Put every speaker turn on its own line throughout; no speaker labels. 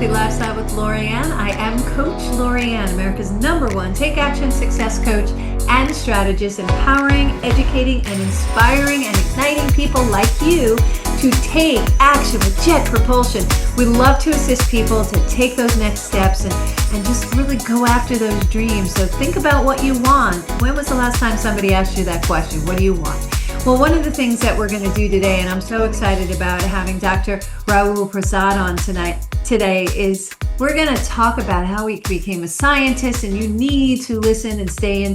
Healthy Lifestyle with Lorianne. I am Coach Lorianne, America's #1 take action success coach and strategist, empowering, educating, and inspiring and igniting people like you to take action with jet propulsion. We love to assist people to take those next steps and just really go after those dreams. So think about what you want. When was the last time somebody asked you that question? What do you want? Well, one of the things that we're going to do today, and I'm so excited about having Dr. Rahul Prasad on today, is we're going to talk about how he became a scientist, and you need to listen and stay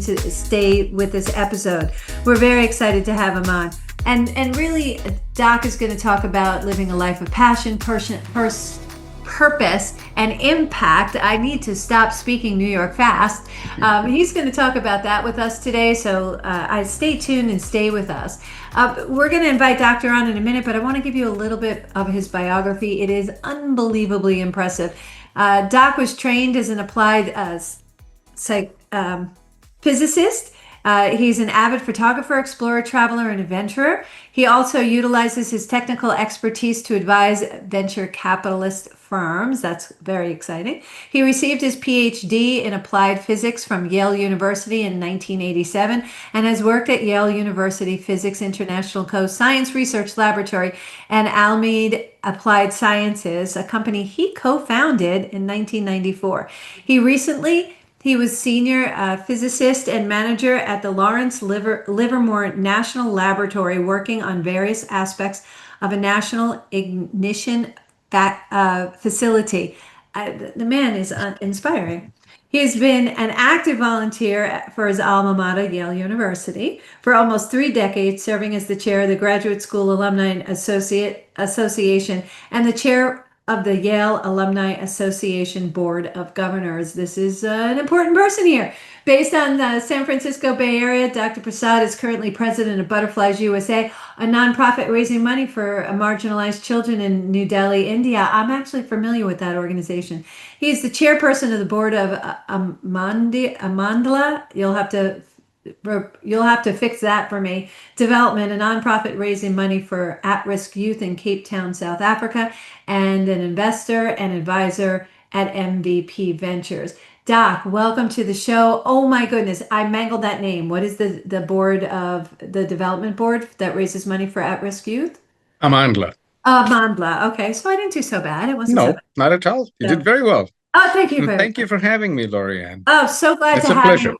with this episode. We're very excited to have him on. And really, Doc is going to talk about living a life of passion, purpose, and impact. I need to stop speaking New York fast. He's going to talk about that with us today, so stay tuned and stay with us. We're going to invite Doctor on in a minute, but I want to give you a little bit of his biography. It is unbelievably impressive. Doc was trained as an applied physicist. He's an avid photographer, explorer, traveler, and adventurer. He also utilizes his technical expertise to advise venture capitalist firms. That's very exciting. He received his PhD in applied physics from Yale University in 1987 and has worked at Yale University Physics International Co-Science Research Laboratory and Alameda Applied Sciences, a company he co-founded in 1994. He was senior physicist and manager at the Lawrence Livermore National Laboratory, working on various aspects of a national ignition facility. The man is inspiring. He has been an active volunteer for his alma mater, Yale University, for almost 3 decades, serving as the chair of the Graduate School Alumni Association and the chair of the Yale Alumni Association Board of Governors. This is an important person here. Based on the San Francisco Bay Area, Dr. Prasad is currently president of Butterflies USA, a nonprofit raising money for marginalized children in New Delhi, India. I'm actually familiar with that organization. He is the chairperson of the board of Amandla. You'll have to fix that for me. Development, a nonprofit raising money for at-risk youth in Cape Town, South Africa, and an investor and advisor at MVP Ventures. Doc, welcome to the show. Oh my goodness, I mangled that name. What is the board of the development board that raises money for at-risk youth?
Amandla.
Amandla. Okay, so I didn't do so bad. It wasn't so
No,
bad.
not at all. You did very well.
Oh, thank you very much.
Thank you for having me, Lorianne.
Oh, so glad
It's
to
a
have
pleasure.
you.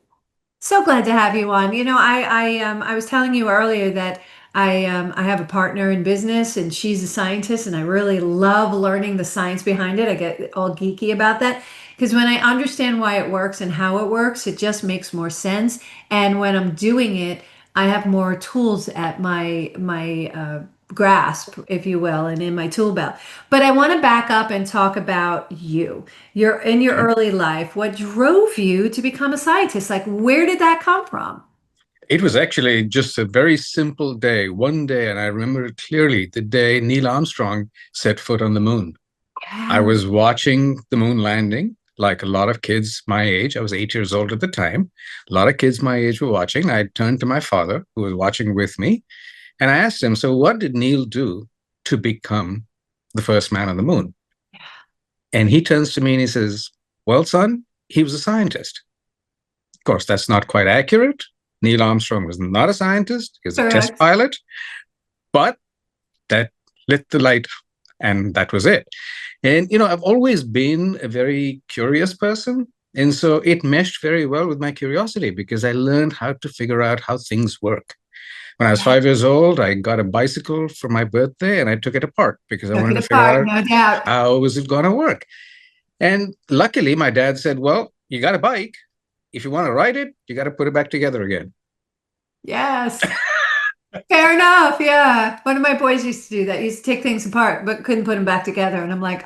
So glad to have you on. You know, I was telling you earlier that I have a partner in business and she's a scientist, and I really love learning the science behind it. I get all geeky about that because when I understand why it works and how it works, it just makes more sense. And when I'm doing it, I have more tools at my grasp, if you will, and in my tool belt. But I want to back up and talk about you. You're in your
Okay.
early life. What drove you to become a scientist? Like, where did that come from?
It was actually just a very simple day, one day, and I remember it clearly, the day Neil Armstrong set foot on the moon. I
Yeah.
was watching the moon landing, like a lot of kids my age. I was 8 years old at the time. A lot of kids my age were watching. I turned to my father, who was watching with me, and I asked him, so what did Neil do to become the first man on the moon? And he turns to me and he says, well, son, he was a scientist. Of course, that's not quite accurate. Neil Armstrong was not a scientist. He was a test
Correct.
pilot, but that lit the light, and that was it. And, I've always been a very curious person. And so it meshed very well with my curiosity because I learned how to figure out how things work. When I was 5 years old, I got a bicycle for my birthday and I took it apart because I
Took
wanted
it
to figure
apart,
out
no doubt.
how was it going to work. And luckily, my dad said, well, you got a bike. If you want to ride it, you got to put it back together again.
Yes. Fair enough. Yeah. One of my boys used to do that. He used to take things apart, but couldn't put them back together. And I'm like,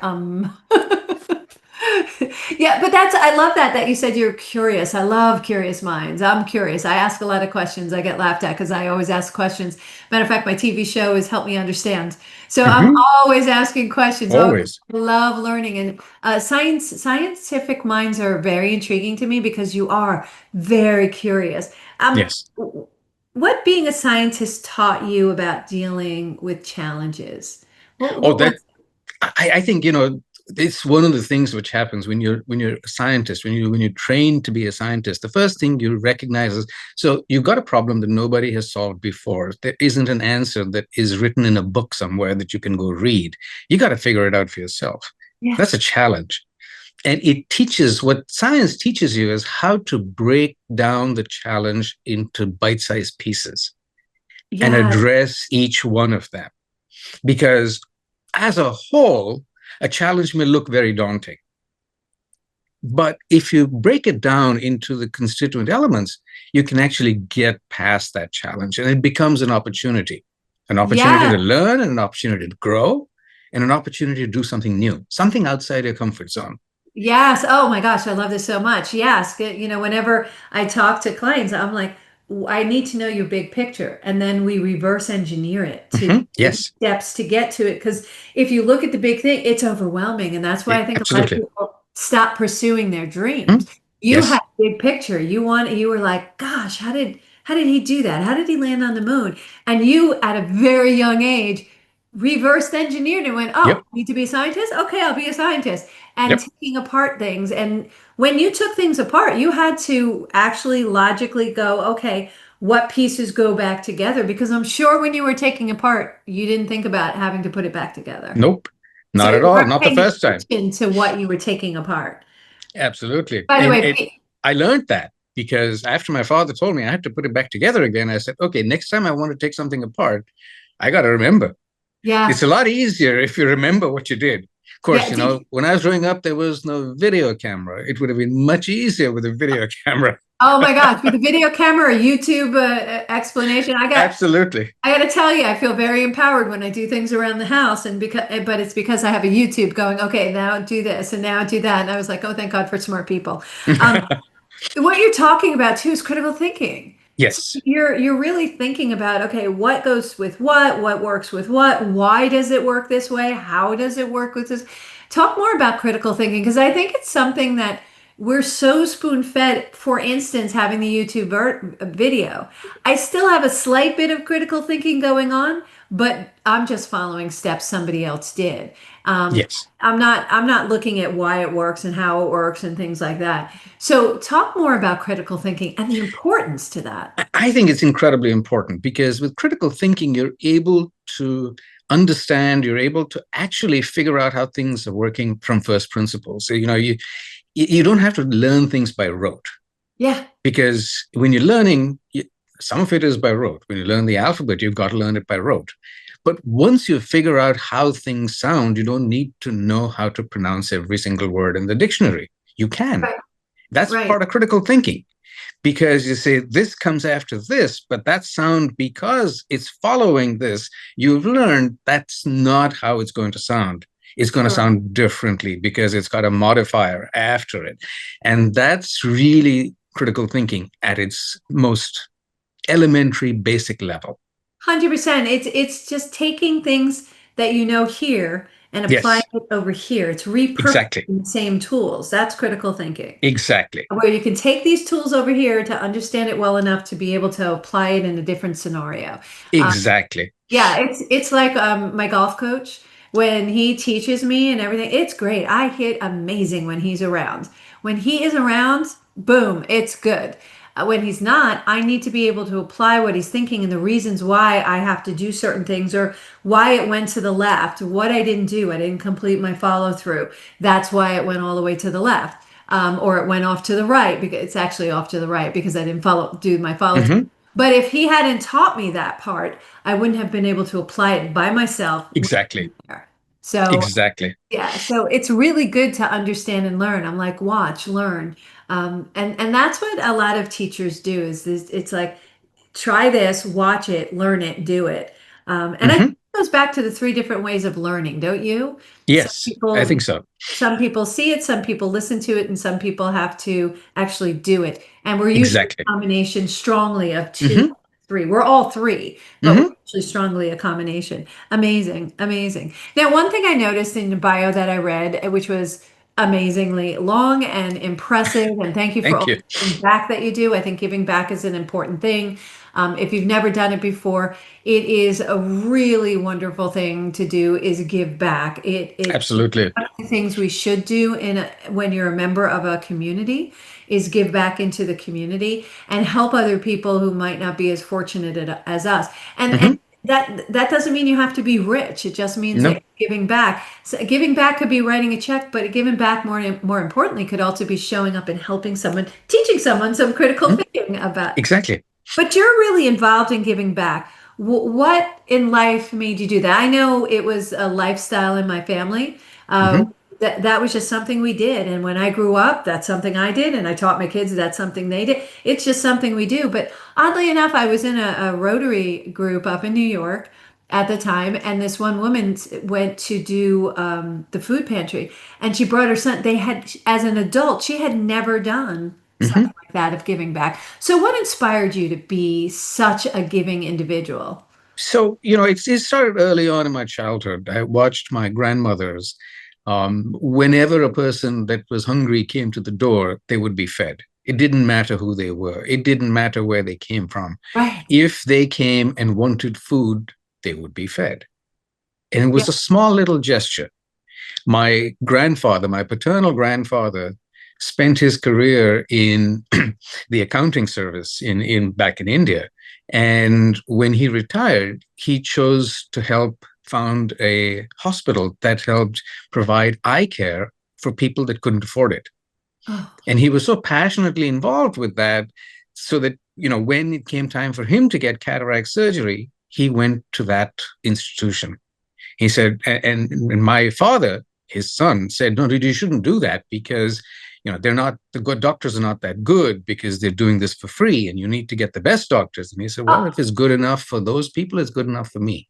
Yeah, but I love that you said you're curious. I love curious minds. I'm curious. I ask a lot of questions. I get laughed at because I always ask questions. Matter of fact, my TV show is Help Me Understand. So I'm
Mhm.
always asking questions. Always
Always.
love learning. And scientific minds are very intriguing to me because you are very curious.
Yes.
What being a scientist taught you about dealing with challenges?
Oh,
What
I think, it's one of the things which happens when you're a scientist, when you're trained to be a scientist. The first thing you recognize is, so you've got a problem that nobody has solved before. There isn't an answer that is written in a book somewhere that you can go read. You got to figure it out for yourself.
Yeah.
That's a challenge. And it teaches, what science teaches you is how to break down the challenge into bite-sized pieces and
Yeah.
address each one of them. Because as a whole, a challenge may look very daunting. But if you break it down into the constituent elements, you can actually get past that challenge, and it becomes an opportunity
Yeah.
to learn, and an opportunity to grow, and an opportunity to do something new, something outside your comfort zone.
Yes. Oh my gosh, I love this so much. Yes. Whenever I talk to clients, I'm like, I need to know your big picture. And then we reverse engineer it to baby
Yes,
steps to get to it. Because if you look at the big thing, it's overwhelming. And that's why I think a lot of
absolutely.
people stop pursuing their dreams.
Mhm.
You had
Yes,
big picture. You were like, gosh, how did he do that? How did he land on the moon? And you, at a very young age, reversed engineered and went, oh,
yep,
need to be a scientist? Okay, I'll be a scientist. And
yep.
taking apart things. And when you took things apart, you had to actually logically go, okay, what pieces go back together? Because I'm sure when you were taking apart, you didn't think about having to put it back together.
Nope,
So
not
you
at all.
weren't
Not the
paying
first time.
attention to what you were taking apart.
Absolutely.
By the
And
way,
I learned that because after my father told me I had to put it back together again, I said, okay, next time I want to take something apart, I got to remember.
yeah,
It's a lot easier if you remember what you did. Of course,
yeah. Did
when I was growing up, there was no video camera. It would have been much easier with a video camera.
Oh my gosh, with the video camera or YouTube explanation,
Absolutely.
I got to tell you, I feel very empowered when I do things around the house, and but it's because I have a YouTube going, okay, now do this and now do that, and I was like, oh, thank God for smart people. Um, what you're talking about too is critical thinking. So
Yes.
you're really thinking about, okay, what goes with what works with what, why does it work this way, how does it work with this? Talk more about critical thinking because I think it's something that we're so spoon-fed. For instance, having the YouTube video, I still have a slight bit of critical thinking going on, but I'm just following steps somebody else did. Um,
Yes.
I'm not looking at why it works and how it works and things like that. So talk more about critical thinking and the importance to that.
I think it's incredibly important because with critical thinking, you're able to understand, you're able to actually figure out how things are working from first principles. So, you don't have to learn things by rote
Yeah.
because when you're learning, some of it is by rote. When you learn the alphabet, you've got to learn it by rote. But once you figure out how things sound, you don't need to know how to pronounce every single word in the dictionary. You can.
Right.
That's
Right.
part of critical thinking because you say this comes after this, but that sound, because it's following this, you've learned that's not how it's going to sound. It's going to
Sure.
sound differently because it's got a modifier after it. And that's really critical thinking at its most elementary, basic level.
100%. It's just taking things that you know here and applying
Yes,
it over here. It's repurposing
exactly.
the same tools. That's critical thinking.
Exactly.
Where you can take these tools over here to understand it well enough to be able to apply it in a different scenario. Um,
Exactly.
Yeah, it's like my golf coach when he teaches me and everything. It's great. I hit amazing when he's around. When he is around, boom, it's good. When he's not, I need to be able to apply what he's thinking and the reasons why I have to do certain things or why it went to the left, what I didn't do. I didn't complete my follow through. That's why it went all the way to the left. Or it went off to the right because it's actually off to the right because I didn't do my follow through.
Hmm.
But if he hadn't taught me that part, I wouldn't have been able to apply it by myself with
Exactly.
him there. So
Exactly.
yeah, so it's really good to understand and learn. I'm like, watch, learn, and that's what a lot of teachers do. Is this? It's like try this, watch it, learn it, do it. And I think
Hmm.
it goes back to the three different ways of learning, don't you? Some
Yes, I
people
think so.
some people see it, some people listen to it, and some people have to actually do it. And we're usually
Exactly.
a combination strongly of two,
Hmm.
three. We're all three, but we're
Hmm.
actually strongly a combination. Amazing, amazing. Now, one thing I noticed in the bio that I read, which was amazingly long and impressive. And thank you for
Thank
all
you.
the giving back that you do. I think giving back is an important thing. If you've never done it before, it is a really wonderful thing to do is give back. It's
Absolutely.
one of the things we should do when you're a member of a community is give back into the community and help other people who might not be as fortunate as us. And
Hmm.
that doesn't mean you have to be rich. It just means that
No.
giving back. So giving back could be writing a check, but giving back more importantly could also be showing up and helping someone, teaching someone some critical
Mhm.
thinking about.
Exactly.
But you're really involved in giving back. What in life made you do that? I know it was a lifestyle in my family. Uh,
Hmm.
that was just something we did. And when I grew up, that's something I did. And I taught my kids that's something they did. It's just something we do. But oddly enough, I was in a Rotary group up in New York at the time. And this one woman went to do the food pantry. And she brought her son. They had, as an adult, she had never done
Hmm.
something like that of giving back. So, what inspired you to be such a giving individual?
So, it started early on in my childhood. I watched my grandmothers. Whenever a person that was hungry came to the door, they would be fed. It didn't matter who they were, it didn't matter where they came from.
Right.
If they came and wanted food, they would be fed. And it
Yeah.
was a small little gesture. My grandfather, my paternal grandfather, spent his career in the accounting service in back in India. And when he retired, he chose to help found a hospital that helped provide eye care for people that couldn't afford it.
Oh,
And he was so passionately involved with that, so that, when it came time for him to get cataract surgery, he went to that institution. He said, and my father, his son, said, no, dude, you shouldn't do that because, they're not, the good doctors are not that good because they're doing this for free and you need to get the best doctors. And he said, well,
oh,
if it's good enough for those people, it's good enough for me.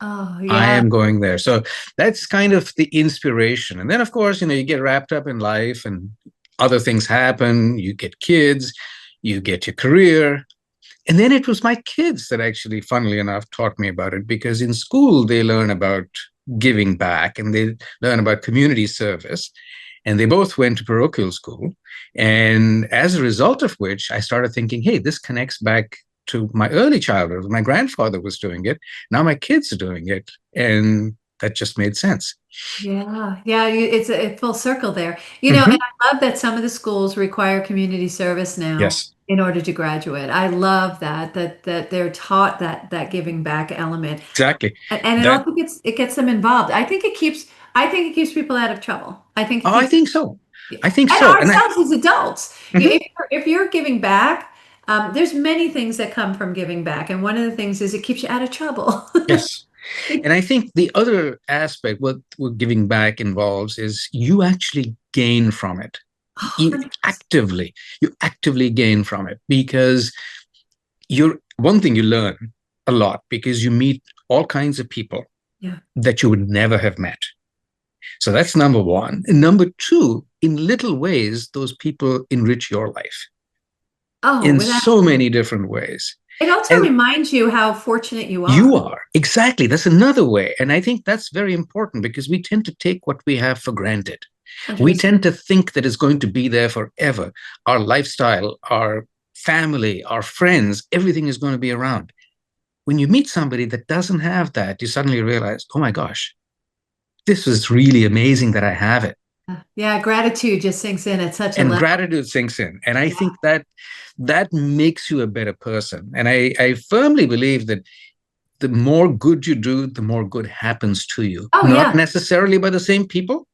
oh,
I
yeah.
am going there. So that's kind of the inspiration. And then, of course, you get wrapped up in life and other things happen. You get kids, you get your career. And then it was my kids that actually, funnily enough, taught me about it because in school they learn about giving back and they learn about community service. And they both went to parochial school. And as a result of which, I started thinking, hey, this connects back to my early childhood. My grandfather was doing it. Now my kids are doing it. And that just made sense.
Yeah, yeah, it's a full circle there. And
Hmm.
I love that some of the schools require community service now
Yes,
in order to graduate. I love that they're taught that giving back element.
exactly.
And it
That,
also gets them involved. I think it keeps people out of trouble. I think it
oh, I
keeps
think so. I think
and
so. And I,
ourselves as adults.
mhm,
If you're giving back, there's many things that come from giving back, and one of the things is it keeps you out of trouble.
yes. And I think the other aspect what giving back involves is you actually gain from it. You
100%.
actively, you actively gain from it because you're one thing you learn a lot because you meet all kinds of people
Yeah.
that you would never have met. So that's number one. And number two, in little ways, those people enrich your life
Oh,
in
without
so many different ways.
it also
And
reminds you how fortunate you are.
you are. Exactly. That's another way. And I think that's very important because we tend to take what we have for granted. We
100%.
tend to think that it's going to be there forever. Our lifestyle, our family, our friends, everything is going to be around. When you meet somebody that doesn't have that, you suddenly realize, oh my gosh, this is really amazing that I have it.
Yeah, gratitude just sinks in at such a
And
level.
gratitude sinks in. And I
Yeah.
think that makes you a better person. And I firmly believe that the more good you do, the more good happens to you.
Oh,
Not
yeah.
necessarily by the same people,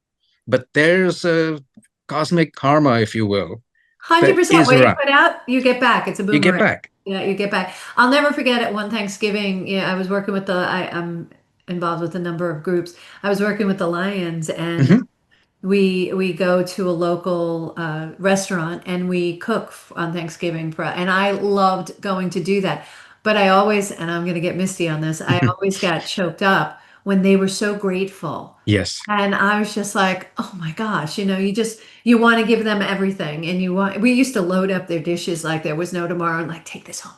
but there's a cosmic karma, if you will, that
100%.
is
What you
around.
put out, you get back. It's a
You get
boomerang.
back.
Yeah, you get back. I'll never forget it. One Thanksgiving, yeah, I was working with I'm involved with a number of groups. I was working with the Lions, and
Hmm.
we go to a local restaurant and we cook on Thanksgiving and I loved going to do that. But I always, and I'm going to get misty on this, I always got choked up when they were so grateful.
Yes.
And I was just like, oh my gosh, you want to give them everything. And we used to load up their dishes like there was no tomorrow and like, take this home,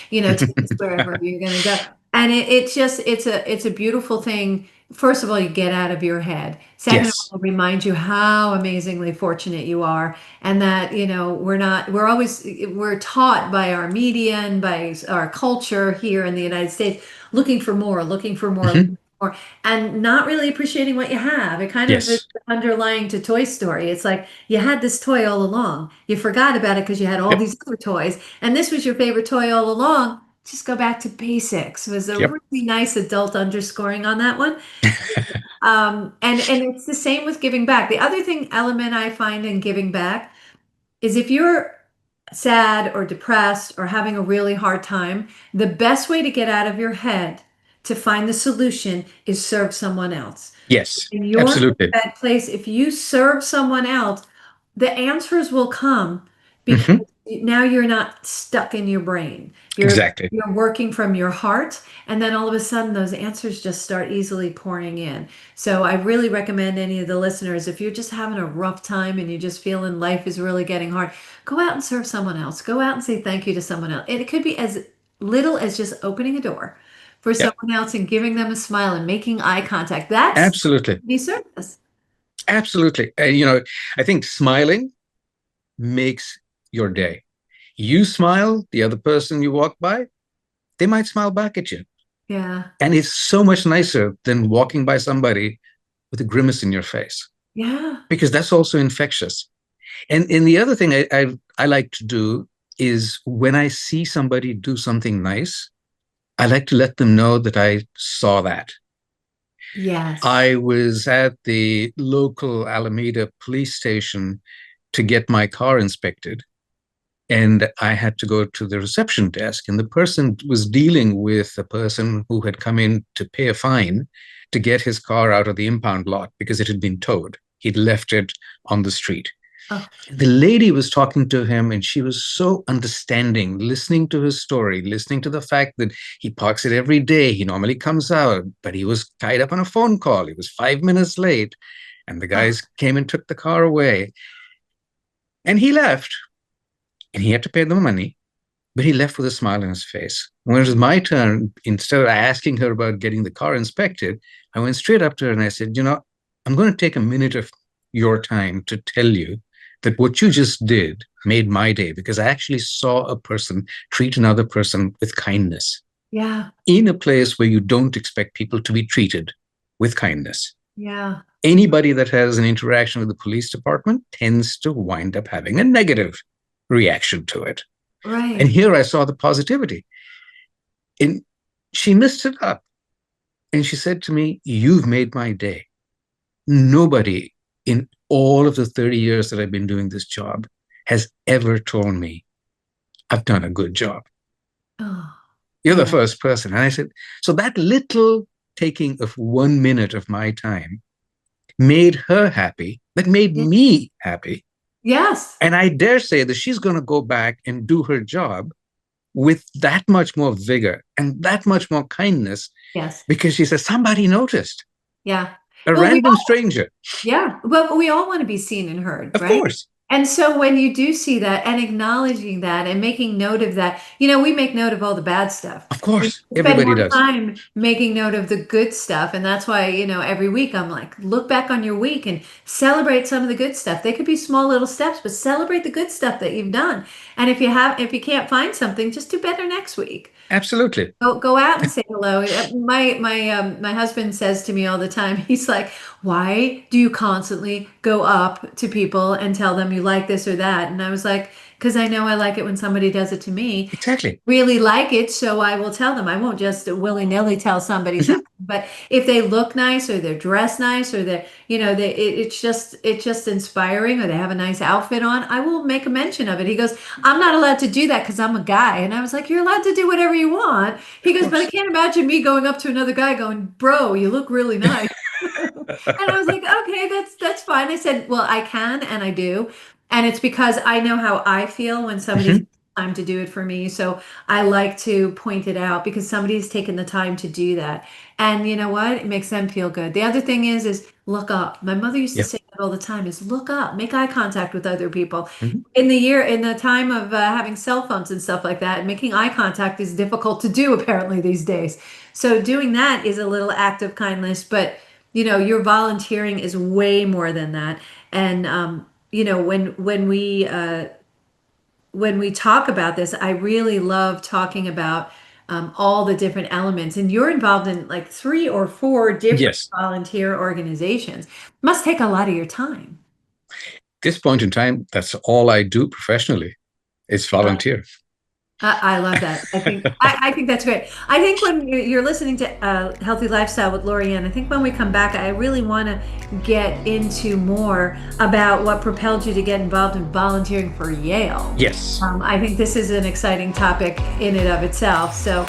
take this wherever you're going to go. And it's a beautiful thing first of all, you get out of your head. Second of
Yes.
all, remind you how amazingly fortunate you are, and that, we're taught by our media and by our culture here in the United States, looking for more, looking for more, looking
Hmm.
for more, and not really appreciating what you have. It kind of is
Yes.
underlying to Toy Story. It's like you had this toy all along. You forgot about it because you had all
Yep.
these other toys, and this was your favorite toy all along. Just go back to basics. It was a
Yep.
really nice adult underscoring on that one. And it's the same with giving back. The other thing element I find in giving back is if you're sad or depressed or having a really hard time, the best way to get out of your head to find the solution is serve someone else.
Yes.
When you're in
Absolutely.
that place, if you serve someone else, the answers will come because
Hmm.
now you're not stuck in your brain.
Exactly.
You're working from your heart, and then all of a sudden those answers just start easily pouring in. So I really recommend any of the listeners, if you're just having a rough time and you're just feeling life is really getting hard, go out and serve someone else. Go out and say thank you to someone else. And it could be as little as just opening a door for
Yep.
someone else and giving them a smile and making eye contact. That's
Absolutely.
the service.
Absolutely. I think smiling makes your day. You smile, the other person you walk by, they might smile back at you.
Yeah.
And it's so much nicer than walking by somebody with a grimace in your face,
Yeah.
because that's also infectious. And the other thing I like to do is when I see somebody do something nice, I like to let them know that I saw that.
Yes.
I was at the local Alameda police station to get my car inspected. And I had to go to the reception desk, and the person was dealing with a person who had come in to pay a fine to get his car out of the impound lot because it had been towed. He'd left it on the street.
Oh,
The lady was talking to him, and she was so understanding, listening to his story, listening to the fact that he parks it every day. He normally comes out, but he was tied up on a phone call. He was 5 minutes late, and the
oh,
guys came and took the car away. And he left, and he had to pay them money, but he left with a smile on his face. When it was my turn, instead of asking her about getting the car inspected, I went straight up to her and I said, I'm going to take a minute of your time to tell you that what you just did made my day, because I actually saw a person treat another person with kindness
yeah.
in a place where you don't expect people to be treated with kindness.
Yeah.
Anybody that has an interaction with the police department tends to wind up having a negative reaction to it. And
Right.
here I saw the positivity. And she missed it up. And she said to me, "You've made my day. Nobody in all of the 30 years that I've been doing this job has ever told me I've done a good job.
Oh,
You're the
yeah.
first person." And I said, so that little taking of 1 minute of my time made her happy, that made
Yeah.
me happy.
Yes.
And I dare say that she's going to go back and do her job with that much more vigor and that much more kindness,
Yes.
because she says, somebody noticed,
Yeah.
a
Well,
random stranger.
yeah, well, we all want to be seen and heard,
Of
right?
course.
And so when you do see that and acknowledging that and making note of that, we make note of all the bad stuff.
Of
We
course.
spend
Everybody
more
does.
time making note of the good stuff. And that's why, every week I'm like, look back on your week and celebrate some of the good stuff. They could be small little steps, but celebrate the good stuff that you've done. And if you can't find something, just do better next week.
Absolutely.
Go out and say hello. My husband says to me all the time, he's like, "Why do you constantly go up to people and tell them you like this or that?" And I was like, "Because I know I like it when somebody does it to me.
Exactly.
Really like it, so I will tell them. I won't just willy-nilly tell somebody
Mhm.
something. But if they look nice or they're dressed nice or it's just inspiring or they have a nice outfit on, I will make a mention of it." He goes, "I'm not allowed to do that because I'm a guy." And I was like, "You're allowed to do whatever you want." He
Of
goes, "But I
course.
can't imagine me going up to another guy going, 'Bro, you look really nice.'" And I was like, "Okay, that's fine." I said, "Well, I can and I do. And it's because I know how I feel when somebody's
Mhm.
time to do it for me. So I like to point it out because somebody's taken the time to do that. And you know what? It makes them feel good. The other thing is look up. My mother used to
Yeah.
say that all the time is look up, make eye contact with other people.
Mhm.
In the time of having cell phones and stuff like that, making eye contact is difficult to do apparently these days. So doing that is a little act of kindness, but your volunteering is way more than that. And when we talk about this, I really love talking about all the different elements. And you're involved in like 3 or 4 different
Yes.
volunteer organizations. Must take a lot of your time.
This point in time, that's all I do professionally. It's volunteer.
I love that. I think that's great. I think when you're listening to Healthy Lifestyle with Lorianne, I think when we come back, I really want to get into more about what propelled you to get involved in volunteering for Yale.
Yes.
I think this is an exciting topic in and of itself. So,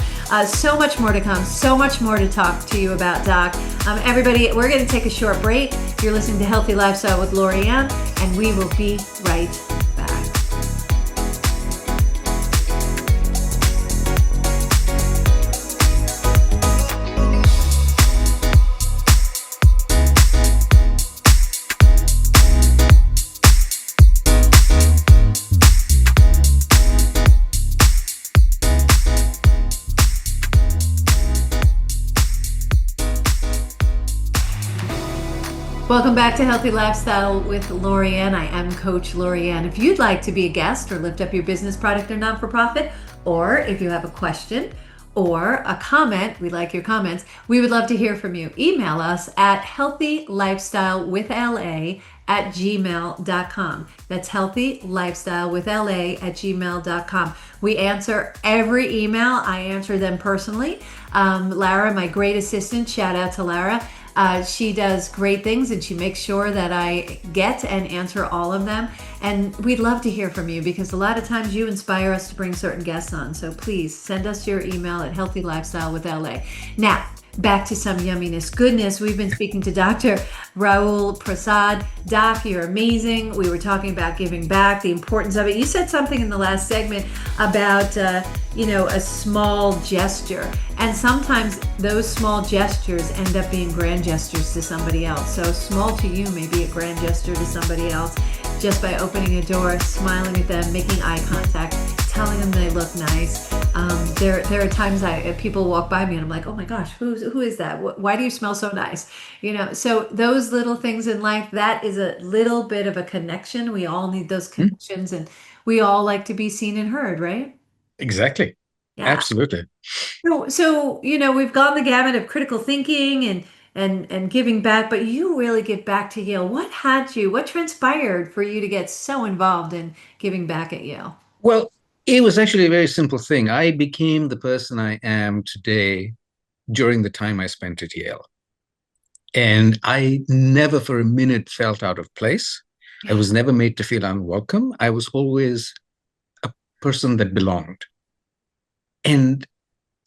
so much more to come, so much more to talk to you about, Doc. Everybody, we're going to take a short break. You're listening to Healthy Lifestyle with Lorianne, and we will be right back. Welcome back to Healthy Lifestyle with Lorianne. I am Coach Lorianne. If you'd like to be a guest or lift up your business, product, or non-for-profit, or if you have a question or a comment, we like your comments, we would love to hear from you. Email us at healthylifestylewithla@gmail.com. That's healthylifestylewithla@gmail.com. We answer every email. I answer them personally. Lara, my great assistant, shout out to Lara. She does great things and she makes sure that I get and answer all of them. And we'd love to hear from you because a lot of times you inspire us to bring certain guests on. So please send us your email at healthylifestylewithla. Now, back to some yumminess goodness. We've been speaking to Dr. Rahul Prasad. Doc, you're amazing. We were talking about giving back, the importance of it. You said something in the last segment about, a small gesture. And sometimes those small gestures end up being grand gestures to somebody else. So small to you may be a grand gesture to somebody else just by opening a door, smiling at them, making eye contact, telling them they look nice. There are times people walk by me and I'm like, oh my gosh, who is that? Why do you smell so nice? So those little things in life, that is a little bit of a connection. We all need those connections and we all like to be seen and heard, right?
Exactly.
Yeah.
Absolutely.
So we've gone the gamut of critical thinking and giving back, but you really give back to Yale. What transpired for you to get so involved in giving back at Yale?
Well, it was actually a very simple thing. I became the person I am today during the time I spent at Yale. And I never for a minute felt out of place. I
Yeah.
was never made to feel unwelcome. I was always a person that belonged. And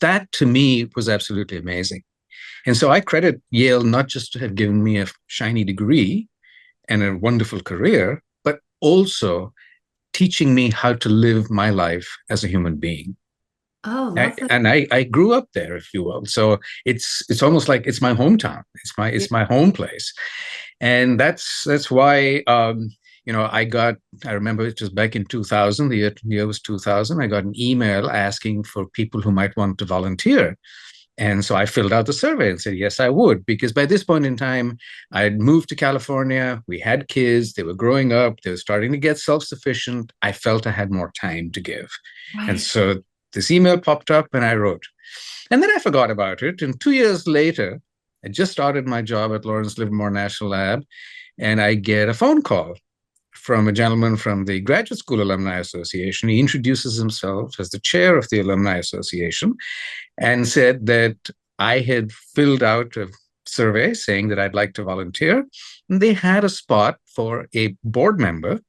that to me was absolutely amazing. And so I credit Yale not just to have given me a shiny degree and a wonderful career, but also teaching me how to live my life as a human being.
Oh,
I,
lovely.
and I grew up there, if you will. So it's almost like it's my hometown. It's my home place, and that's why I remember it was back in 2000. The year was 2000. I got an email asking for people who might want to volunteer. And so I filled out the survey and said, yes, I would, because by this point in time, I had moved to California. We had kids. They were growing up. They were starting to get self-sufficient. I felt I had more time to give. And
Right.
so this email popped up and I wrote. And then I forgot about it. And 2 years later, I just started my job at Lawrence Livermore National Lab. And I get a phone call from a gentleman from the Graduate School Alumni Association. He introduces himself as the chair of the Alumni Association and said that I had filled out a survey saying that I'd like to volunteer. And they had a spot for a board member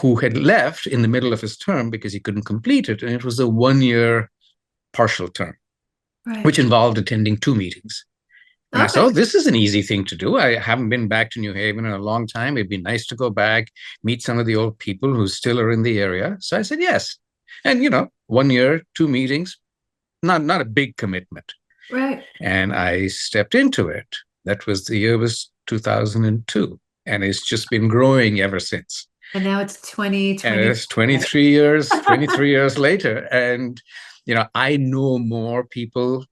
who had left in the middle of his term because he couldn't complete it. And it was a 1-year partial term,
Right.
which involved attending 2 meetings. And I said,
Okay.
oh, this is an easy thing to do. I haven't been back to New Haven in a long time. It'd be nice to go back, meet some of the old people who still are in the area. So I said, yes. And, 1 year, two meetings, not a big commitment.
Right.
And I stepped into it. The year was 2002. And it's just been growing ever since.
And now it's
And
2020.
it's 23 years later. And, I know more people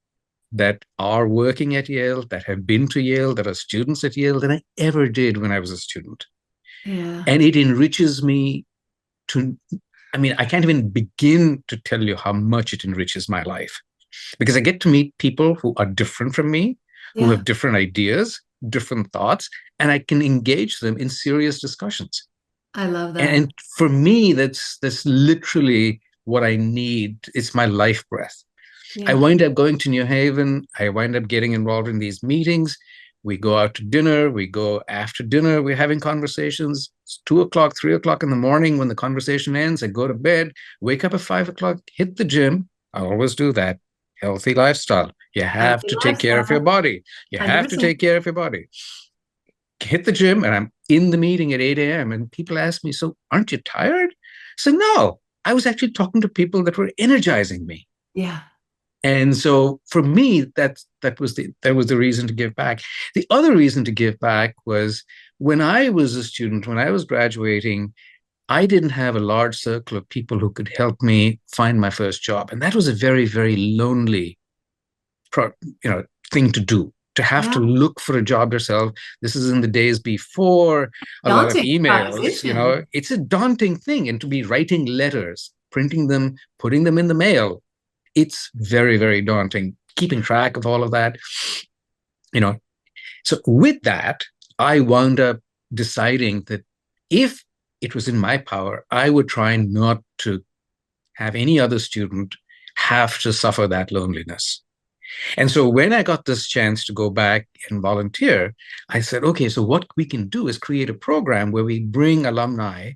that are working at Yale, that have been to Yale, that are students at Yale than I ever did when I was a student.
Yeah.
And it enriches me to, I mean, I can't even begin to tell you how much it enriches my life because I get to meet people who are different from me, who
Yeah.
have different ideas, different thoughts, and I can engage them in serious discussions.
I love that.
And for me, that's literally what I need. It's my life breath. I
Yeah.
wind up going to New Haven. I wind up getting involved in these meetings. We go out to dinner. We go after dinner. We're having conversations. It's 2 o'clock, 3 o'clock in the morning when the conversation ends. I go to bed, wake up at 5 o'clock, hit the gym. I always do that. Healthy lifestyle. You have
Healthy
to take care of your
lifestyle.
body. You have to
100%.
take care of your body. Hit the gym, and I'm in the meeting at 8 a.m. And people ask me, "So aren't you tired?" So, no, I was actually talking to people that were energizing me.
Yeah.
And so for me, that was the reason to give back. The other reason to give back was when I was a student, when I was graduating, I didn't have a large circle of people who could help me find my first job. And that was a very, very lonely pro, you know, thing to do. To have to
Yeah.
look for a job yourself. This is in the days before a lot of
Daunting
emails,
proposition.
it's a daunting thing. And to be writing letters, printing them, putting them in the mail, it's very, very daunting keeping track of all of that. You know, so with that, I wound up deciding that if it was in my power, I would try not to have any other student have to suffer that loneliness. And so when I got this chance to go back and volunteer, I said, okay, so what we can do is create a program where we bring alumni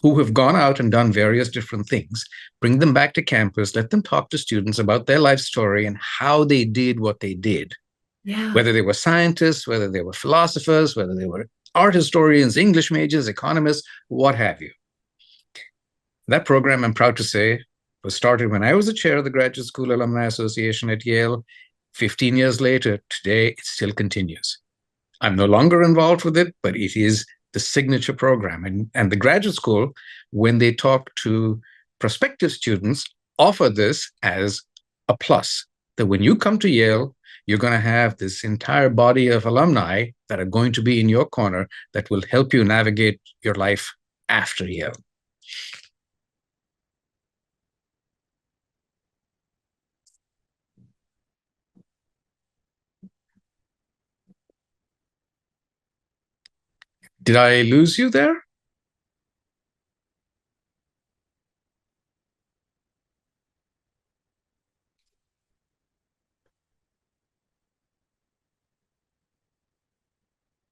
who have gone out and done various different things, bring them back to campus, let them talk to students about their life story and how they did what they did,
Yeah.
whether they were scientists, whether they were philosophers, whether they were art historians, English majors, economists, what have you. That program, I'm proud to say, was started when I was the chair of the Graduate School Alumni Association at Yale. 15 years later, today, it still continues. I'm no longer involved with it, but it is the signature program. And the graduate school, when they talk to prospective students, offer this as a plus that when you come to Yale, you're going to have this entire body of alumni that are going to be in your corner that will help you navigate your life after Yale. Did I lose you there?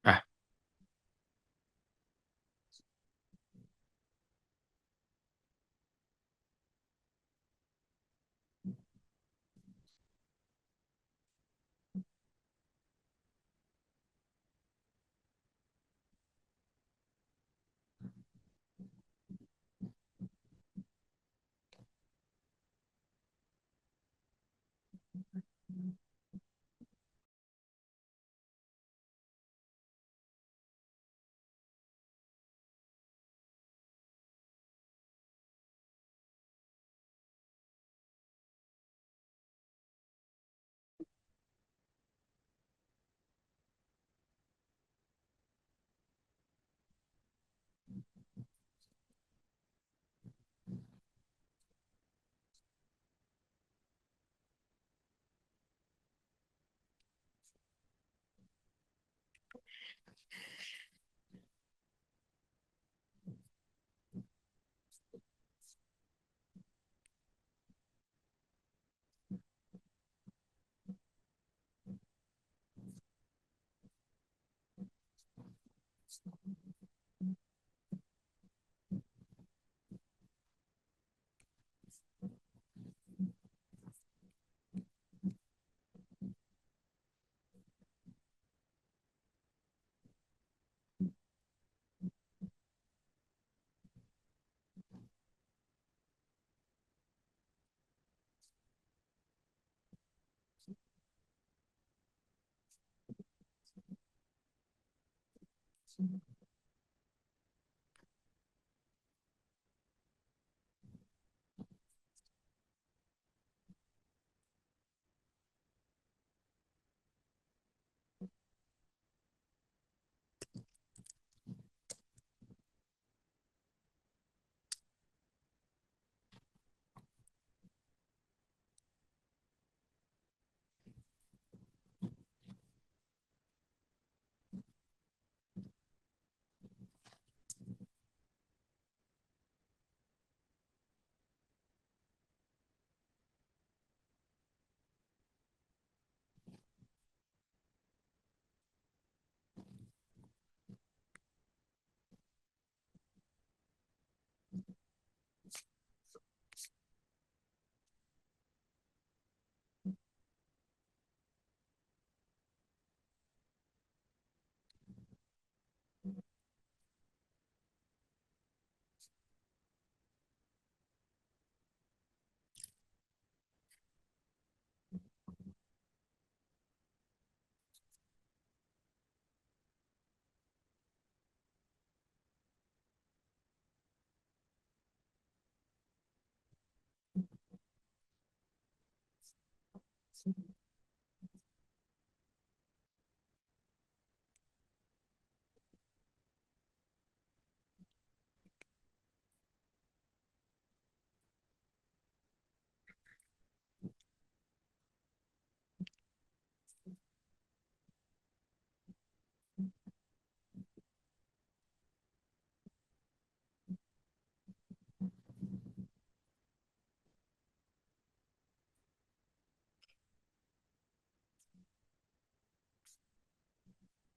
Ah,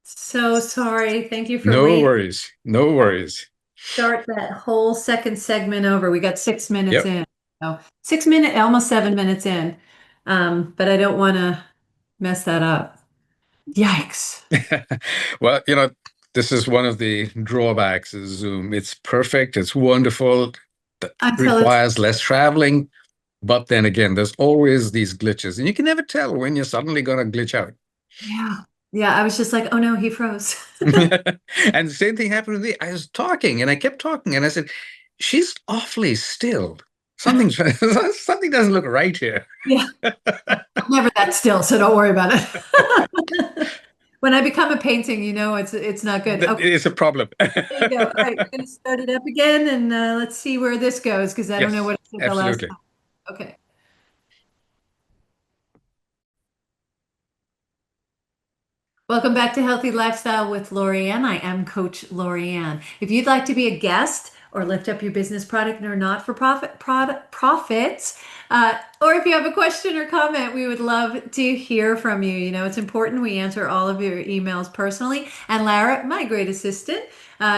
So sorry. Thank you for
No
waiting.
worries. No worries.
Start that whole second segment over. We got 6 minutes
Yep.
in. So 6 minutes, almost 7 minutes in. But I don't want to mess that up. Yikes.
Well, this is one of the drawbacks of Zoom. It's perfect, it's wonderful, that
Until it's,
requires less traveling, but then again, there's always these glitches, and you can never tell when you're suddenly going to glitch out.
yeah. Yeah, I was just like, oh no, he froze.
And the same thing happened with me. I was talking and I kept talking, and I said, "She's awfully still. Something, something doesn't look right here."
Yeah, I'm never that still, so don't worry about it. When I become a painting, it's not good.
That
Okay,
is a problem.
there you go. All right, we're gonna start it up again, and let's see where this goes because I don't know
Yes,
what I said the last
absolutely.
time. Okay. Welcome back to Healthy Lifestyle with Lorianne. I am Coach Lorianne. If you'd like to be a guest or lift up your business product or not-for-profit profits, or if you have a question or comment, we would love to hear from you. It's important we answer all of your emails personally. And Lara, my great assistant,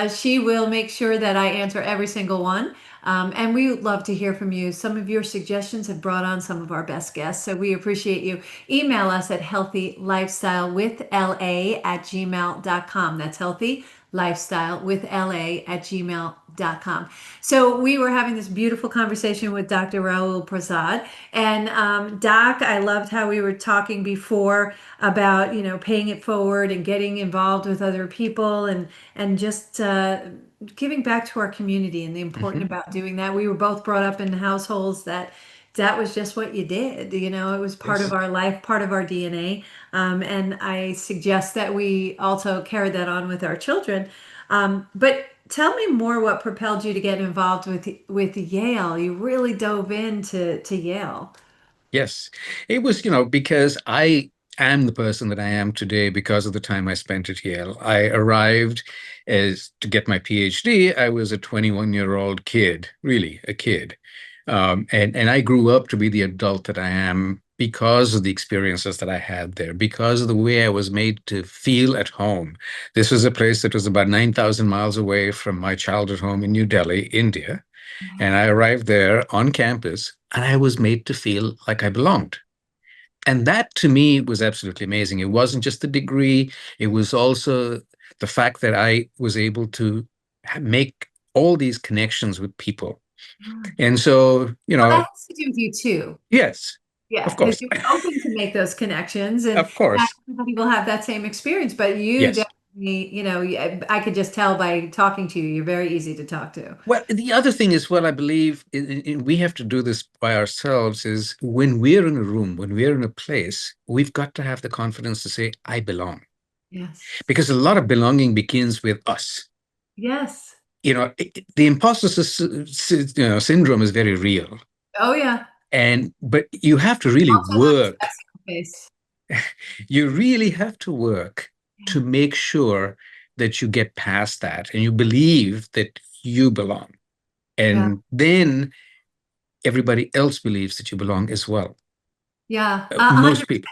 she will make sure that I answer every single one. And we would love to hear from you. Some of your suggestions have brought on some of our best guests, so we appreciate you. Email us at healthylifestylewithla@gmail.com. That's healthylifestylewithla@gmail.com. So we were having this beautiful conversation with Dr. Rahul Prasad. And Doc, I loved how we were talking before about, paying it forward and getting involved with other people and just giving back to our community and the important
Mhm.
about doing that. We were both brought up in households that was just what you did. It was part of
Yes.
our life, part of our DNA. And I suggest that we also carry that on with our children. But tell me more what propelled you to get involved with Yale. You really dove into to Yale.
Yes. It was, because I am the person that I am today because of the time I spent at Yale. I arrived as to get my PhD. I was a 21-year-old kid, really a kid. And I grew up to be the adult that I am because of the experiences that I had there, because of the way I was made to feel at home. This was a place that was about 9,000 miles away from my childhood home in New Delhi, India. And I arrived there on campus and I was made to feel like I belonged. And that to me was absolutely amazing. It wasn't just the degree, it was also the fact that I was able to make all these connections with people. And so,
Well, that has to do with you too.
yes,
Yeah,
of
because
course.
you're open to make those connections, and
Of
not
course.
everybody will have that same experience. But you
Yes.
I could just tell by talking to you, you're very easy to talk to.
Well, the other thing is, well, I believe we have to do this by ourselves, is when we're in a room, when we're in a place, we've got to have the confidence to say, I belong.
Yes.
Because a lot of belonging begins with us.
Yes.
The imposter syndrome is very real.
Oh yeah.
But you have to really
Also known as
work.
resting face.
You really have to work
Yeah.
to make sure that you get past that and you believe that you belong.
Yeah.
And then everybody else believes that you belong as well.
Yeah.
Most people.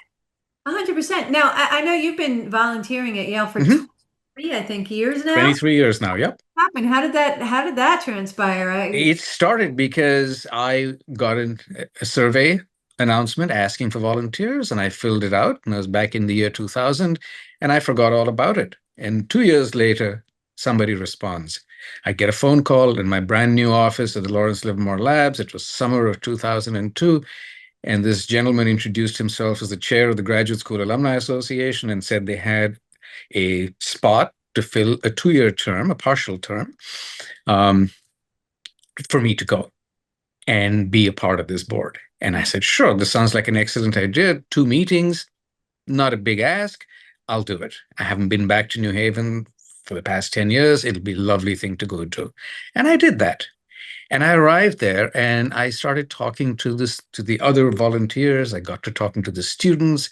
100%. Now, I know you've been volunteering at Yale for
Mhm.
23, I think, years now.
23 years now. Yep.
What happened? How did that transpire?
It started because I got a survey announcement asking for volunteers, and I filled it out. And I was back in the year 2000, and I forgot all about it. And 2 years later, somebody responds. I get a phone call in my brand new office at the Lawrence Livermore Labs. It was summer of 2002. And this gentleman introduced himself as the chair of the Graduate School Alumni Association and said they had a spot to fill a 2 year term, a partial term, um, for me to go and be a part of this board. And I said, sure, this sounds like an excellent idea. 2 meetings, not a big ask. I'll do it. I haven't been back to New Haven for the past 10 years. It'll be a lovely thing to go do. And I did that. And I arrived there and I started talking to the other volunteers. I got to talking to the students,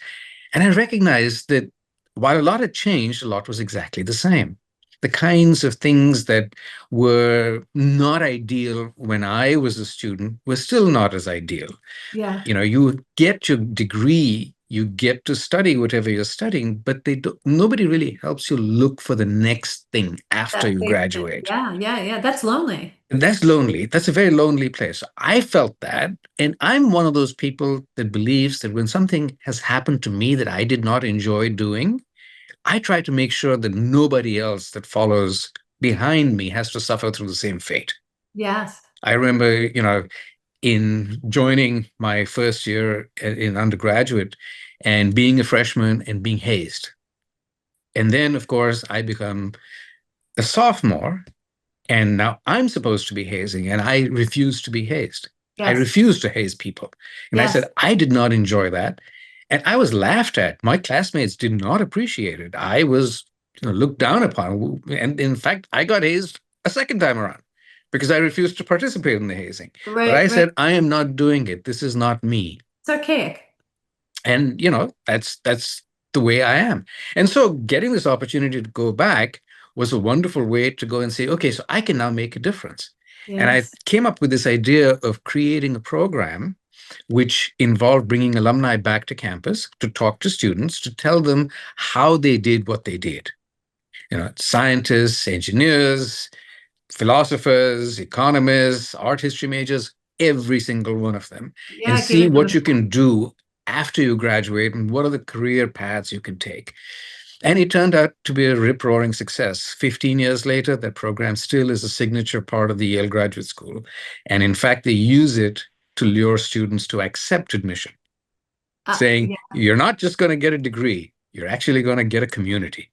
and I recognized that while a lot had changed, a lot was exactly the same. The kinds of things that were not ideal when I was a student were still not as ideal.
Yeah,
You get your degree, you get to study whatever you're studying, but nobody really helps you look for the next thing after
that
you
placement.
graduate.
Yeah, yeah, yeah. That's lonely.
And that's lonely. That's a very lonely place. I felt that. And I'm one of those people that believes that when something has happened to me that I did not enjoy doing, I try to make sure that nobody else that follows behind me has to suffer through the same fate.
Yes.
I remember, in joining my first year in undergraduate and being a freshman and being hazed. And then, of course, I become a sophomore. And now I'm supposed to be hazing, and I refuse to be hazed. I
Yes.
refuse to haze people. And I said,
Yes.
I did not enjoy that. And I was laughed at. My classmates did not appreciate it. I was looked down upon. And in fact, I got hazed a second time around because I refused to participate in the hazing. But
Right,
I
right.
said, I am not doing it. This is not me.
It's archaic.
And that's the way I am. And so getting this opportunity to go back was a wonderful way to go and say, okay, so I can now make a difference. And I
Yes.
came up with this idea of creating a program which involved bringing alumni back to campus to talk to students, to tell them how they did what they did. Scientists, engineers, philosophers, economists, art history majors, every single one of them, and
Yeah,
see
giving them
what
a
you can do after you graduate and what are the career paths you can take. And it turned out to be a rip roaring success. 15 years later, that program still is a signature part of the Yale Graduate School. And in fact, they use it to lure students to accept admission, saying,
yeah.
you're not just going to get a degree, you're actually going to get a community.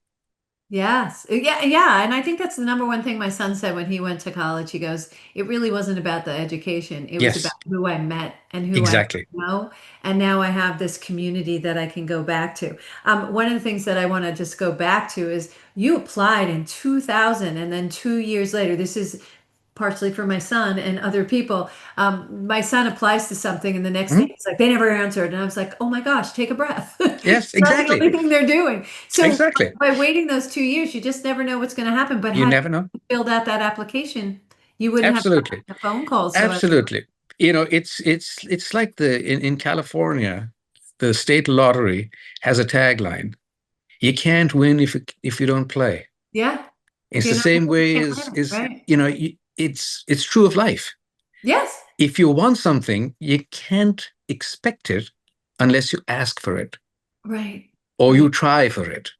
Yes. Yeah, yeah. And I think that's the number one thing my son said when he went to college. He goes, it really wasn't about the education. It was about
Yes,
who I met and who I
exactly.
know. And now I have this community that I can go back to. One of the things that I want to just go back to is you applied in 2000, and then 2 years later, this is partially for my son and other people. My son applies to something, and the next day
Mhm.
he's like, they never answered. And I was like, oh my gosh, take a breath.
Yes,
It's not the
exactly.
only thing they're doing. So
Exactly.
by waiting those 2 years, you just never know what's going to happen. But
You
had
never know.
you filled out that application, you wouldn't have
Absolutely.
the phone calls. So
Absolutely. It's like in California, the state lottery has a tagline. You can't win if you don't play.
yeah, if
It's
you're
the
not,
same
you
way
can't
as
win it,
is
right?
it's true of life.
Yes,
If you want something, you can't expect it unless you ask for it
right,
or you
right.
try for it.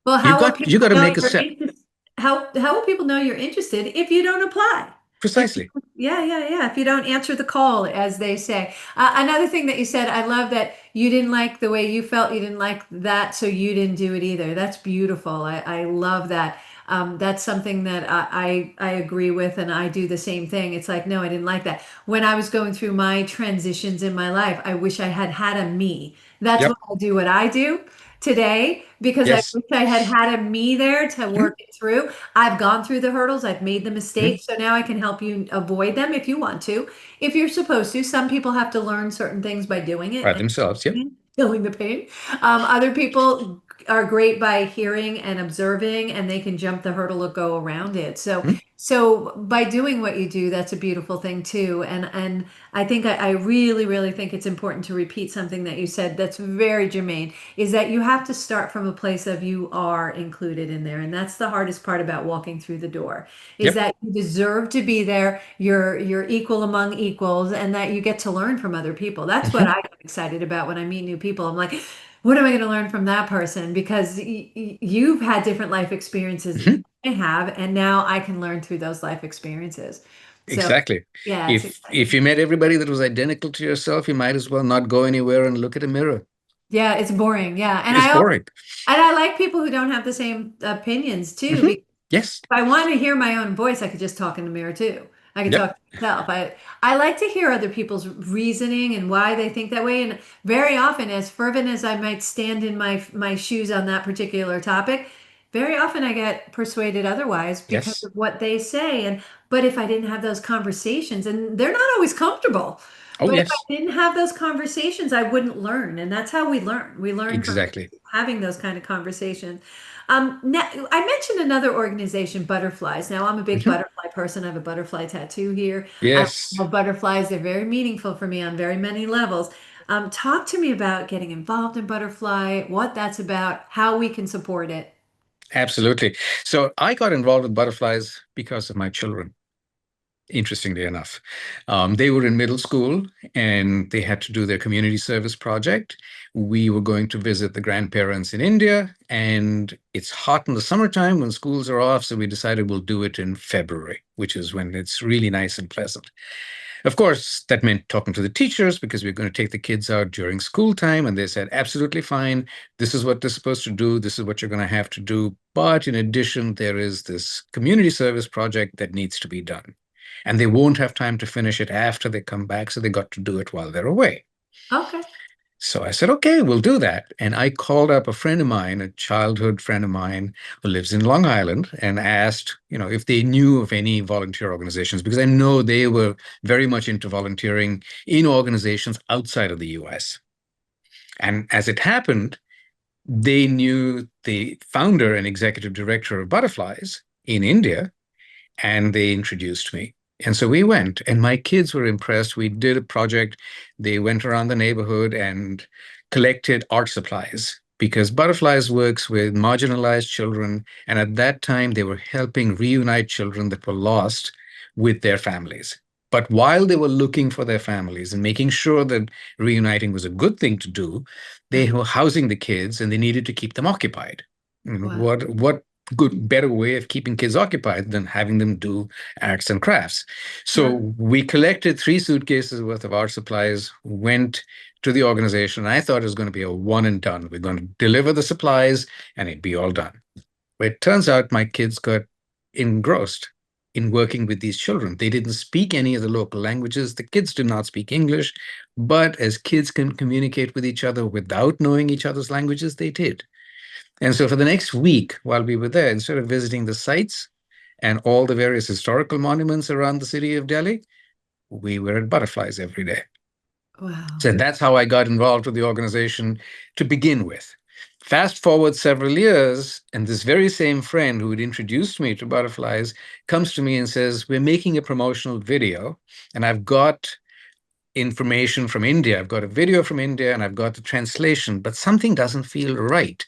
Well,
You
how will
got you
people
got to
know
make a
you're
step.
interested? How will people know you're interested if you don't apply? If
Precisely.
yeah, yeah, yeah. If you don't answer the call, as they say. Another thing that you said, I love that you didn't like the way you felt. You didn't like that, so you didn't do it either. That's beautiful. I love that. That's something that I agree with, and I do the same thing. It's like, no, I didn't like that. When I was going through my transitions in my life, I wish I had had a me. That's why
Yep.
I do what I do today, because I
Yes.
wish I had had a me there to
Mhm.
work it through. I've gone through the hurdles, I've made the
Mhm.
mistakes, so now I can help you avoid them if you want to, if you're supposed to. Some people have to learn certain things by doing it
By
and
themselves. Yep.
feeling the pain. Other people are great by hearing and observing, and they can jump the hurdle or go around it. So,
Mhm.
so by doing what you do, that's a beautiful thing too. And I think I really, really think it's important to repeat something that you said that's very germane, is that you have to start from a place of you are included in there. And that's the hardest part about walking through the door, is
Yep.
that you deserve to be there. You're equal among equals, and that you get to learn from other people. That's what
Mhm.
I get excited about when I meet new people. I'm like, what am I going to learn from that person? Because you've had different life experiences than
Mhm.
I have, and now I can learn through those life experiences. So,
Exactly.
yeah, it's
If
exciting.
you met everybody that was identical to yourself, you might as well not go anywhere and look at a mirror.
Yeah, it's boring. Yeah,
It's boring.
and I like people who don't have the same opinions too,
Mhm.
because
Yes.
if I want to hear my own voice, I could just talk in the mirror too. I could
Yep.
talk to myself. I like to hear other people's reasoning and why they think that way. And very often, as fervent as I might stand in my shoes on that particular topic, very often I get persuaded otherwise because
Yes.
of what they say. And but if I didn't have those conversations, and they're not always comfortable,
Oh,
but if I
yes.
didn't have those conversations, I wouldn't learn. And that's how we learn. We learn from
Exactly.
having those kind of conversations. Now, I mentioned another organization, Butterflies. Now, I'm a big
Mhm.
butterfly person. I have a butterfly tattoo here. I
Yes.
love butterflies. They're very meaningful for me on very many levels. Talk to me about getting involved in butterfly, what that's about, how we can support it.
Absolutely. So I got involved with butterflies because of my children. Interestingly enough, they were in middle school and they had to do their community service project. We were going to visit the grandparents in India, and it's hot in the summertime when schools are off. So we decided we'll do it in February, which is when it's really nice and pleasant. Of course, that meant talking to the teachers because we are going to take the kids out during school time. And they said, absolutely fine. This is what they're supposed to do. This is what you're going to have to do. But in addition, there is this community service project that needs to be done. And they won't have time to finish it after they come back. So they got to do it while they're away.
Okay.
So I said, okay, we'll do that. And I called up a friend of mine, a childhood friend of mine who lives in Long Island, and asked, if they knew of any volunteer organizations, because I know they were very much into volunteering in organizations outside of the US. And as it happened, they knew the founder and executive director of Butterflies in India, and they introduced me. And so we went, and my kids were impressed. We did a project. They went around the neighborhood and collected art supplies because Butterflies works with marginalized children. And at that time, they were helping reunite children that were lost with their families. But while they were looking for their families and making sure that reuniting was a good thing to do, they were housing the kids and they needed to keep them occupied. And
Wow.
what good better way of keeping kids occupied than having them do arts and crafts.
Right.
So we collected 3 suitcases worth of art supplies, went to the organization. I thought it was going to be a one and done. We're going to deliver the supplies and it'd be all done. But it turns out my kids got engrossed in working with these children. They didn't speak any of the local languages. The kids did not speak English, but as kids can communicate with each other without knowing each other's languages, they did. And so for the next week, while we were there, instead of visiting the sites and all the various historical monuments around the city of Delhi, we were at Butterflies every day.
Wow.
So that's how I got involved with the organization to begin with. Fast forward several years, and this very same friend who had introduced me to Butterflies comes to me and says, we're making a promotional video, and I've got information from India. I've got a video from India, and I've got the translation, but something doesn't feel right.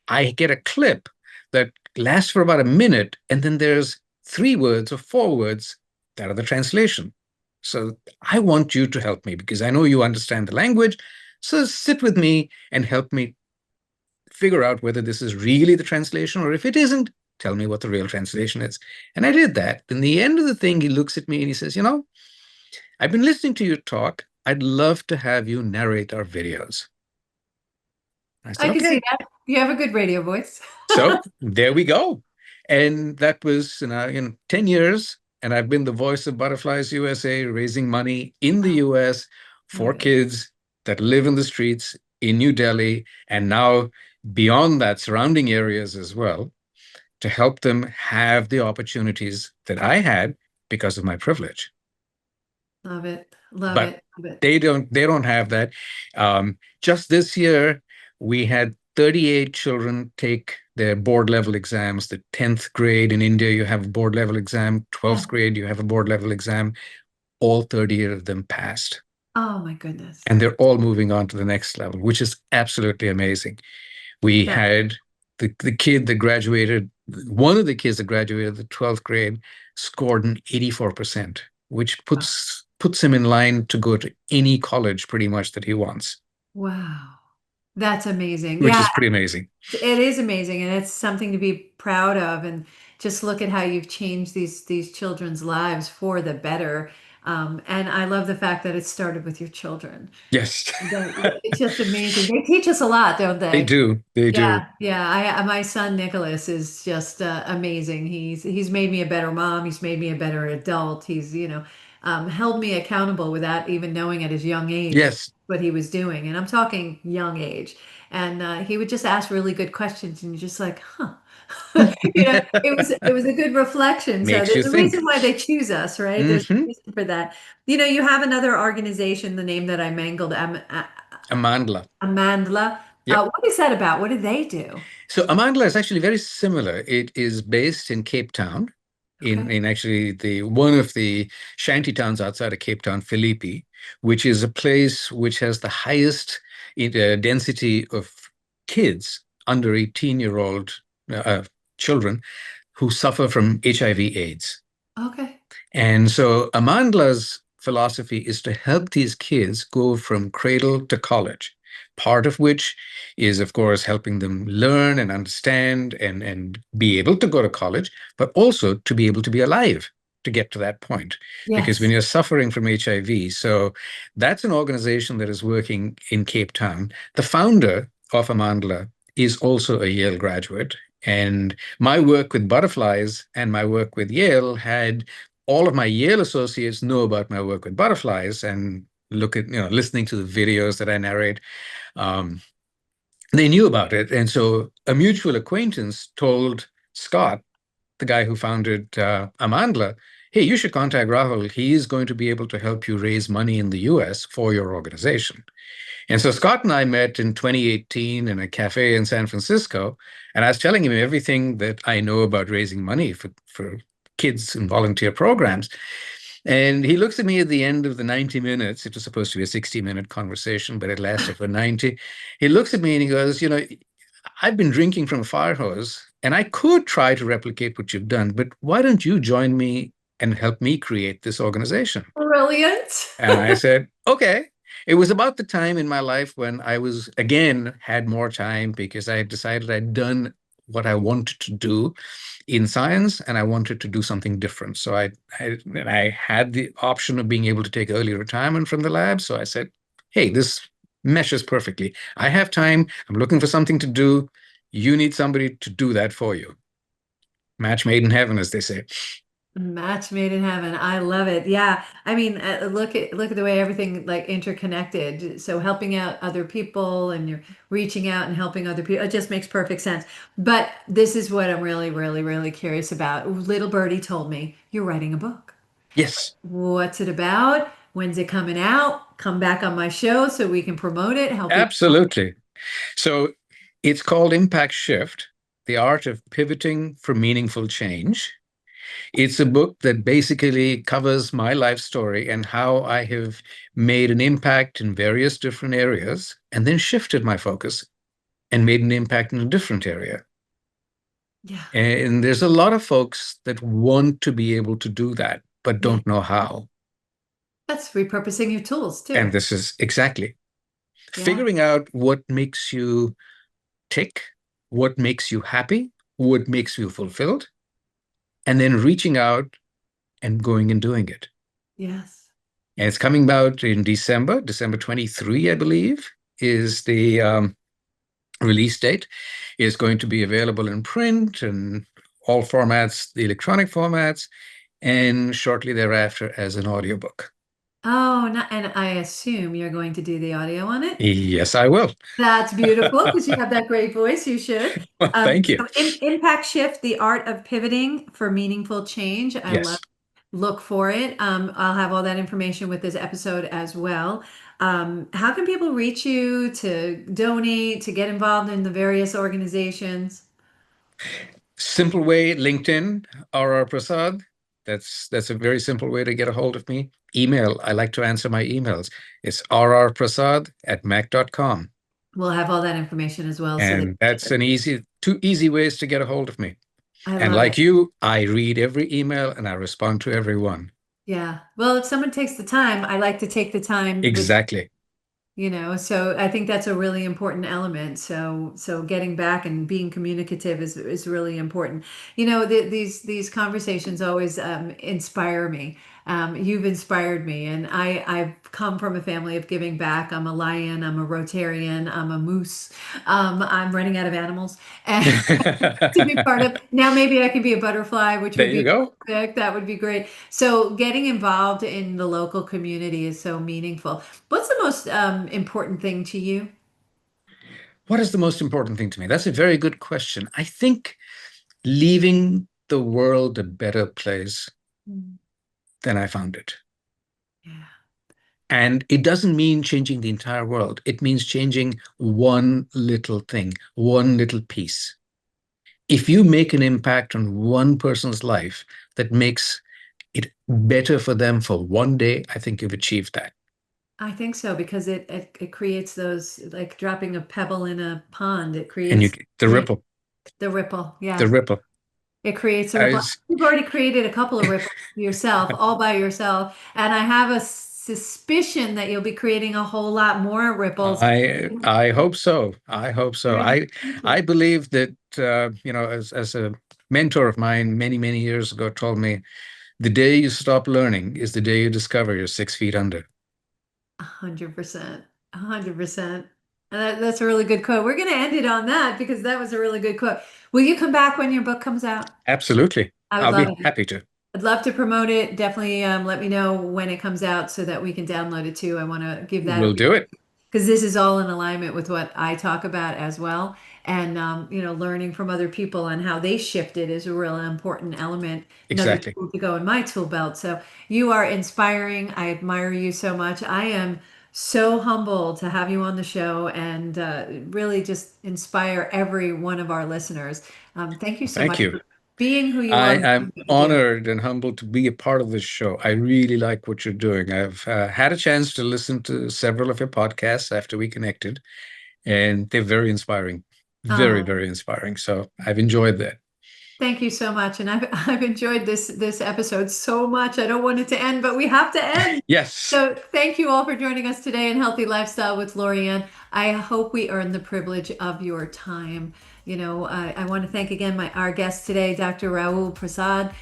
I get a clip that lasts for about a minute, and then there's 3 words or 4 words that are the translation. So I want you to help me because I know you understand the language. So sit with me and help me figure out whether this is really the translation or if it isn't, Tell me what the real translation is. And I did that. In the end of the thing, he looks at me and he says, I've been listening to you talk. I'd love to have you narrate our videos. I said,
I can see
okay.
that. You have a good radio voice.
So there we go. And that was 10 years. And I've been the voice of Butterflies USA, raising money in the US
Love
for
it.
kids that live in the streets in New Delhi, and now beyond that, surrounding areas as well, to help them have the opportunities that I had because of my privilege.
Love it. Love
But
it. Love it.
they don't have that. Just this year, we had 38 children take their board level exams. The 10th grade in India, you have a board level exam. 12th
Yeah.
grade, you have a board level exam. All 38 of them passed.
Oh my goodness.
And they're all moving on to the next level, which is absolutely amazing. We
That
had the kid that graduated, one of the kids that graduated the 12th grade scored an 84%, which puts him in line to go to any college pretty much that he wants,
wow. That's amazing.
which
Yeah,
is pretty amazing.
it is amazing, and it's something to be proud of. And just look at how you've changed these children's lives for the better. And I love the fact that it started with your children.
Yes,
It's just amazing. They teach us a lot, don't
they
they?
do. They do.
Yeah, yeah. My son Nicholas is just amazing. He's made me a better mom. He's made me a better adult. He's held me accountable without even knowing at his young age
Yes,
what he was doing. And I'm talking young age. And he would just ask really good questions, and you're just like, huh. It was a good reflection. So
makes you
there's a reason
think.
why they choose us, right? There's a
Hmm.
reason for that. You have another organization, the name that I mangled,
Amandla.
Amandla.
Yep.
What is that about? What do they do?
So Amandla is actually very similar. It is based in Cape Town, in
Okay.
in actually the one of the shanty towns outside of Cape Town, Philippi, which is a place which has the highest density of kids under 18-year-old children who suffer from HIV/AIDS.
Okay.
And so Amandla's philosophy is to help these kids go from cradle to college, part of which is, of course, helping them learn and understand and be able to go to college, but also to be able to be alive to get to that point. Because when
Yes.
you're suffering from HIV, so that's an organization that is working in Cape Town. The founder of Amandla is also a Yale graduate. And my work with butterflies and my work with Yale had all of my Yale associates know about my work with butterflies and listening to the videos that I narrate. Um, they knew about it. And so a mutual acquaintance told Scott, the guy who founded Amandla, hey, you should contact Rahul. He's going to be able to help you raise money in the US for your organization. And so Scott and I met in 2018 in a cafe in San Francisco, and I was telling him everything that I know about raising money for kids and volunteer programs. And he looks at me at the end of the 90 minutes. It was supposed to be a 60-minute conversation, but it lasted for 90. He looks at me and he goes, I've been drinking from a fire hose, and I could try to replicate what you've done, but why don't you join me and help me create this organization?
Brilliant.
And I said, okay. It was about the time in my life when I was, again, had more time because I had decided I'd done what I wanted to do in science and I wanted to do something different. So I had the option of being able to take early retirement from the lab. So I said, hey, this meshes perfectly. I have time. I'm looking for something to do. You need somebody to do that for you. Match made in heaven, as they say.
Match made in heaven. I love it. Yeah. I mean, look at the way everything like interconnected. So helping out other people and you're reaching out and helping other people. It just makes perfect sense. But this is what I'm really, really, really curious about. Little Birdie told me you're writing a book.
Yes,
What's it about? When's it coming out? Come back on my show so we can promote it, help people.
absolutely. So it's called Impact Shift, The Art of Pivoting for Meaningful Change. It's a book that basically covers my life story and how I have made an impact in various different areas and then shifted my focus and made an impact in a different area.
Yeah.
And there's a lot of folks that want to be able to do that, but
Yeah.
don't know how.
That's repurposing your tools
And
too.
this is exactly
Yeah.
figuring out what makes you tick, what makes you happy, what makes you fulfilled, and then reaching out and going and doing it.
Yes.
And it's coming out in December 23, I believe, is the release date. It's going to be available in print and all formats, the electronic formats, and shortly thereafter as an audiobook.
Oh, and I assume you're going to do the audio on it.
Yes, I will.
That's beautiful because you have that great voice. You should.
Well, thank you.
So Impact Shift, the art of pivoting for meaningful change. I love.
Yes.
Look for it. I'll have all that information with this episode as well. How can people reach you to donate, to get involved in the various organizations?
Simple way, LinkedIn, RR Prasad. That's a very simple way to get a hold of me. Email, I like to answer my emails. It's rrprasad@mac.com.
We'll have all that information as well. So
And that's two easy ways to get a hold of me.
I
And
love
like
it.
you, I read every email and I respond to everyone.
Yeah. Well, if someone takes the time, I like to take the time with,
Exactly.
so I think that's a really important element. So getting back and being communicative is really important. These conversations always inspire me. You've inspired me, and I've come from a family of giving back. I'm a lion, I'm a Rotarian, I'm a moose. I'm running out of animals and to be part of. Now maybe I can be a butterfly, which
There
would
you
be
go.
perfect. That would be great. So getting involved in the local community is so meaningful. What's the most important thing to you?
What is the most important thing to me? That's a very good question. I think leaving the world a better place
Mm.
than I found it.
Yeah,
And it doesn't mean changing the entire world. It means changing one little thing, one little piece. If you make an impact on one person's life that makes it better for them for one day, I think you've achieved that.
I think so because it creates those like dropping a pebble in a pond. It
And you
creates
the
yeah,
ripple,
the ripple.
the
Yeah.
ripple.
It creates a ripple.
As
You've already created a couple of ripples yourself, all by yourself. And I have a suspicion that you'll be creating a whole lot more ripples.
I hope so. I hope so.
Very
I believe that as a mentor of mine many years ago told me, the day you stop learning is the day you discover you're 6 feet under.
100%. 100%. And that's a really good quote. We're going to end it on that because that was a really good quote. Will you come back when your book comes out?
Absolutely.
I would
I'll
love
be
it.
happy to.
I'd love to promote it. Definitely let me know when it comes out so that we can download it too. I want to give that a
We'll do it.
because this is all in alignment with what I talk about as well. And learning from other people on how they shifted is a real important element, another
Exactly.
tool to go in my tool belt. So you are inspiring. I admire you so much. I am so humbled to have you on the show and really just inspire every one of our listeners. Thank you so
Thank
much
you.
for being who you are and
I'm
doing what you do.
honored and humbled to be a part of this show. I really like what you're doing. I've had a chance to listen to several of your podcasts after we connected, and they're very inspiring,
Oh,
very inspiring. So I've enjoyed that.
thank you so much. And I've enjoyed this episode so much. I don't want it to end, but we have to end.
Yes,
So thank you all for joining us today in Healthy Lifestyle with Lorianne. I hope we earn the privilege of your time. I want to thank again our guest today, Dr. Rahul Prasad.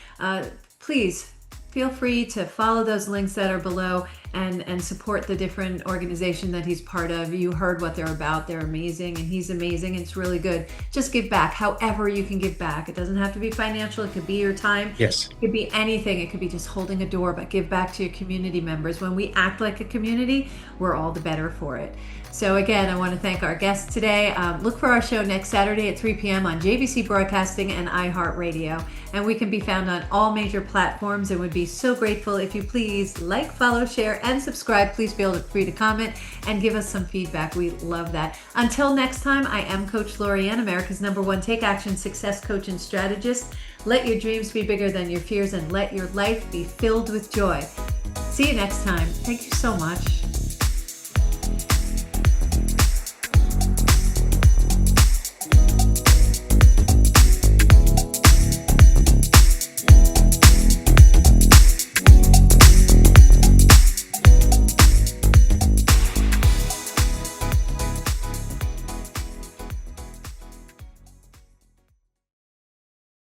Please feel free to follow those links that are below and support the different organization that he's part of. You heard what they're about. They're amazing and he's amazing. It's really good. Just give back however you can give back. It doesn't have to be financial. It could be your time.
yes.
It could be anything. It could be just holding a door, but give back to your community members. When we act like a community, we're all the better for it. So again, I want to thank our guests today. Look for our show next Saturday at 3 p.m. on JVC Broadcasting and iHeartRadio. And we can be found on all major platforms and would be so grateful if you please like, follow, share, and subscribe. Please feel free to comment and give us some feedback. We love that. Until next time, I am Coach Lorianne, America's #1 Take Action Success Coach and Strategist. Let your dreams be bigger than your fears and let your life be filled with joy. See you next time. Thank you so much.